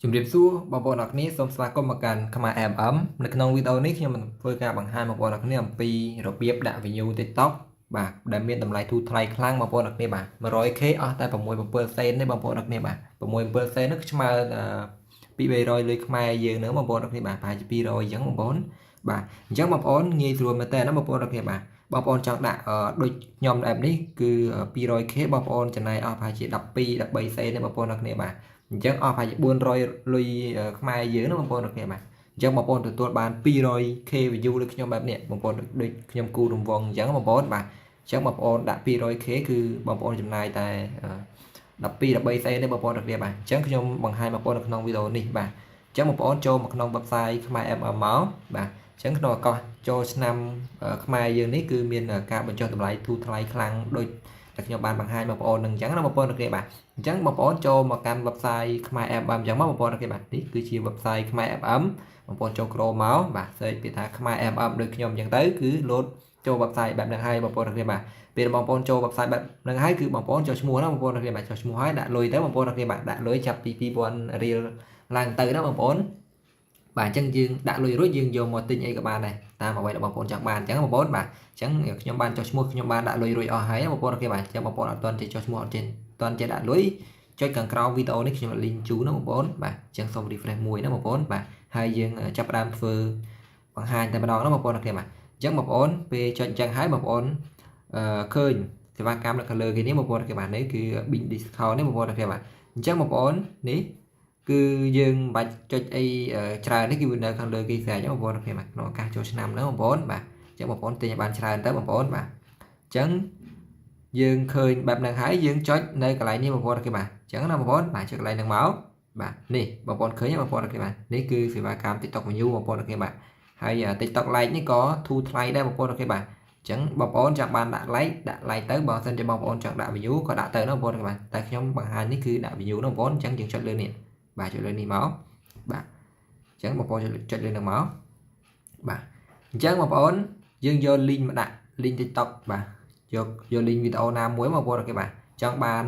ជំរាបសួរបងប្អូនអរគ្នាសូមស្វាគមន៍មកកាន់ខ្មែរ MM នៅក្នុងវីដេអូនេះខ្ញុំនឹងធ្វើការបង្ហាញបងប្អូនអរគ្នាអំពីរបៀបដាក់ view TikTok បាទដែលមានតម្លៃធូរថ្លៃខ្លាំងបងប្អូនអរគ្នាបាទ 100k អស់តែ6-7សេនទេបងប្អូនអរគ្នាបាទ6-7សេននោះស្មើ2-300លុយខ្មែរយើងនឹងបងប្អូនអរគ្នាបាទប្រហែលជា200អញ្ចឹងបងប្អូនបាទអញ្ចឹងបងប្អូនងាយស្រួលមែនតើណាបងប្អូនអរគ្នាបាទបងប្អូនចង់ដាក់ដូចខ្ញុំ app នេះគឺ 200k បងប្អូនចំណាយអស់ប្រហែលជា12-13សេនទេបងប្អូនអរគ្នាបាទអញ្ចឹងអស់ប្រហែលជា400លុយខ្មែរយើងណាបងប្អូនអរគ្នាបាទអញ្ចឹងបងប្អូនទទួលបាន 200k view ដូចខ្ញុំបែបនេះបងប្អូនដូចខ្ញុំគូរំវងអញ្ចឹងបងប្អូនបាទអញ្ចឹងបងប្អូនដាក់ 200k គឺបងប្អូនចំណាយតែ12-13សេនទេបងប្អូនអរគ្នាបាទអញ្ចឹងខ្ញុំបង្ហាញបងប្អូននៅក្នុងវីដេអូនេះបាទអញ្ចឹងបងប្អូនចូលមកក្នុង website ខ្មែរ MM មកបាទអញ្ចឹងក្នុងឱកាសចូលឆ្នាំខ្មែរយើងនេះគឺមានការបញ្ចុះតម្លៃធូរថ្លៃខ្លាំងដូចតែខ្ញុំបានបង្ហាញបងប្អូននឹងអញ្ចឹងណាបងប្អូនអរគ្នាបាទអញ្ចឹងបងប្អូនចូលមកកាន់ website ខ្មែរ FM អញ្ចឹងមកបងប្អូនអរគ្នាបាទនេះគឺជា website ខ្មែរ FM បងប្អូនចូល Chrome មកបាទ search ពាក្យថាខ្មែរ FM ដូចខ្ញុំអញ្ចឹងទៅគឺ load ចូល website បែបហ្នឹងហើយបងប្អូនអរគ្នាបាទពេលបងប្អូនចូល website បែបហ្នឹងហើយគឺបងប្អូនចូលឈ្មោះណាបងប្អូនអរគ្នាបាទចូលឈ្មោះហើយដាក់លុយទៅបងប្អូនអរគ្នាបាទដាក់លុយចាប់ពី2000រៀលឡើងទៅណាបងប្អូនបាទអញ្ចឹងយើងដាក់លុយរួចយើងយកមកទិញអីក៏បានដែរតាមអ្វីដែលបងប្អូនចង់បានអញ្ចឹងបងប្អូនបាទអញ្ចឹងខ្ញុំបានចុះឈ្មោះខ្ញុំបានដាក់លុយរួចអស់ហើយបងប្អូនអូខេបាទអញ្ចឹងបងប្អូនអត់ទាន់ចេះចុះឈ្មោះអត់ចេះទាន់ចេះដាក់លុយចុចខាងក្រោមវីដេអូនេះខ្ញុំ link ជូនណាបងប្អូនបាទអញ្ចឹងសូម refresh មួយណាបងប្អូនបាទហើយយើងចាប់ផ្ដើមធ្វើបង្ហាញតែម្ដងណាបងប្អូនអូខេបាទអញ្ចឹងបងប្អូនពេលចុចអញ្ចឹងហើយបងប្អូនឃើញសេវាកម្មនៅខាងលើគេនេះបងប្អូនអូខេបាទនេះគឺ big discount នេះបងប្អូនអូខេបាទអញ្ចឹងបងប្អូននេះគឺយើងមិនបាច់ចុចអីច្រើននេះគឺនៅខាងលើគេស្រេចបងប្អូនអូខេបាទក្នុងឱកាសចូលឆ្នាំហ្នឹងបងប្អូនបាទអញ្ចឹងបងប្អូនទិញឲ្យបានច្រើនទៅបងប្អូនបាទអញ្ចឹងយើងឃើញបែបហ្នឹងហើយយើងចុចនៅកន្លែងនេះបងប្អូនអូខេបាទអញ្ចឹងណាបងប្អូនបាទចុចកន្លែងហ្នឹងមកបាទនេះបងប្អូនឃើញបងប្អូនអូខេបាទនេះគឺសេវាកម្ម TikTok Menu បងប្អូនអូខេបាទហើយ TikTok Lite នេះក៏ធូរថ្លៃដែរបងប្អូនអូខេបាទអញ្ចឹងបងប្អូនចង់បានដាក់ like ទៅបើមិនជាបងប្អូនចង់ដាក់ view ក៏ដាក់ទៅណាបងប្អូនអូខេបាទតែខ្ញុំបង្ហាញនេះគឺដាក់ view ណាបងប្អូនអញ្ចឹងយើងចុចលើនេះបាទចុចលើនេះមកបាទអញ្ចឹងបងប្អូនចុចលើនឹងមកបាទអញ្ចឹងបងប្អូនយើងយក link មកដាក់ link TikTok បាទយក link វីដេអូណាមួយបងប្អូនអូខេបាទចង់បាន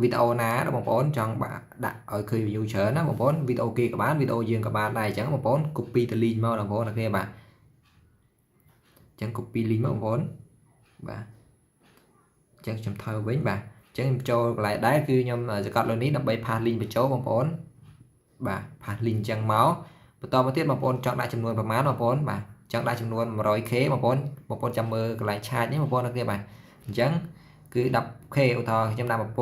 វីដេអូណាបងប្អូនចង់ដាក់ឲ្យឃើញ view ច្រើនណាបងប្អូនវីដេអូគេក៏បានវីដេអូយើងក៏បានដែរអញ្ចឹងបងប្អូន copy ទៅ link មកបងប្អូនអូខេបាទអញ្ចឹង copy link មកបងប្អូនបាទអញ្ចឹងខ្ញុំថើវិញបាទអញ្ចឹងខ្ញុំចូលកន្លែងដែរគឺខ្ញុំសង្កត់លើនេះដើម្បី pass link បញ្ចូលបងប្អូនបាទ pass link អញ្ចឹងមកបន្តមកទៀតបងប្អូនចង់ដាក់ចំនួនប្រមាណបងប្អូនបាទចង់ដាក់ចំនួន 100k បងប្អូនចាំមើលកន្លែងឆាតនេះបងប្អូនអូខេបាទអញ្ចឹងគឺ 10k ឧទាហរណ៍ខ្ញុំដាក់ 1000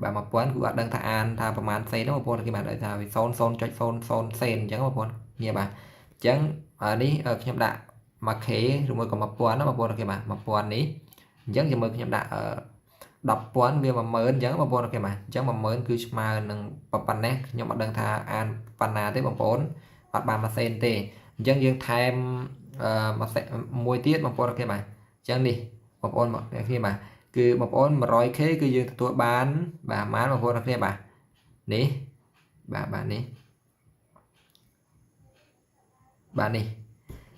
បាទ1000គឺអត់ដឹងថាអានថាប្រមាណសេនទេបងប្អូនអូខេបាទដោយថាវា 0.00 សេនអញ្ចឹងបងប្អូននេះបាទអញ្ចឹងនេះខ្ញុំដាក់ 1k ឬមួយក៏ 1000 ណាបងប្អូនអូខេបាទ 1000 នេះអញ្ចឹងចាំមើលខ្ញុំដាក់10,000 វា 10000 អញ្ចឹងបងប្អូនអូខេបាទអញ្ចឹង 10000 គឺស្មើនឹងប៉ុណ្ណេះខ្ញុំអត់ដឹងថាអានប៉ុណ្ណាទេបងប្អូនអត់បានមួយសេនទេអញ្ចឹងយើងថែមមួយទៀតបងប្អូនអូខេបាទអញ្ចឹងនេះបងប្អូនគ្នាបាទគឺបងប្អូន 100k គឺយើងទទួលបានបាទប៉ុន្មានបងប្អូនគ្នាបាទនេះបាទនេះបាទនេះ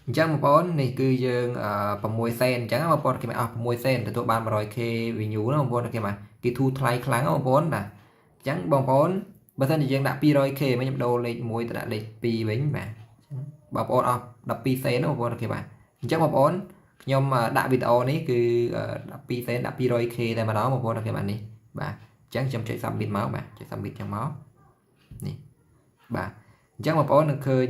អញ្ចឹងបងប្អូននេះគឺយើង6សេនអញ្ចឹងបងប្អូនគេមកអស់6សេនទទួលបាន 100k view ណាបងប្អូនគេមកគេធូរថ្លៃខ្លាំងបងប្អូនបាទអញ្ចឹងបងប្អូនបើសិនជាយើងដាក់ 200k វិញខ្ញុំដូរលេខ1ទៅដាក់លេខ2វិញបាទបងប្អូនអស់12សេនណាបងប្អូនគេបាទអញ្ចឹងបងប្អូនខ្ញុំដាក់វីដេអូនេះគឺ12សេនដាក់ 200k តែម្ដងបងប្អូនគេបាទនេះបាទអញ្ចឹងខ្ញុំចុច submit មកបាទចុច submit ចឹងមកនេះបាទអញ្ចឹងបងប្អូននឹងឃើញ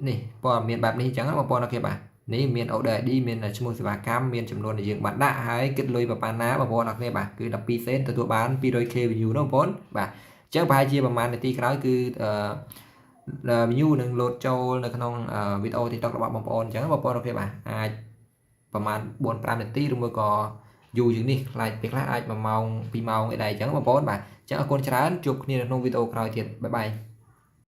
នេះព័ត៌មានបែបនេះអញ្ចឹងបងប្អូនអូខេបាទនេះមាន order ID មានឈ្មោះសេវាកម្មមានចំនួនដែលយើងបានដាក់ហើយគិតលុយប៉ុណ្ណាបងប្អូនអរគ្នាបាទគឺ12សេនទទួលបាន 200k view ណាបងប្អូនបាទអញ្ចឹងប្រហែលជាប្រហែលនាទីក្រោយគឺview នឹង load ចូលនៅក្នុងវីដេអូ TikTok របស់បងប្អូនអញ្ចឹងបងប្អូនអូខេបាទអាចប្រហែល 4-5 នាទីឬមួយក៏យូរជាងនេះខ្លាចពេលខ្លះអាច1ម៉ោង2ម៉ោងអីដែរអញ្ចឹងបងប្អូនបាទអញ្ចឹងអរគុណច្រើនជួបគ្នានៅក្នុងវីដេអូក្រោយទៀតបាយបាយ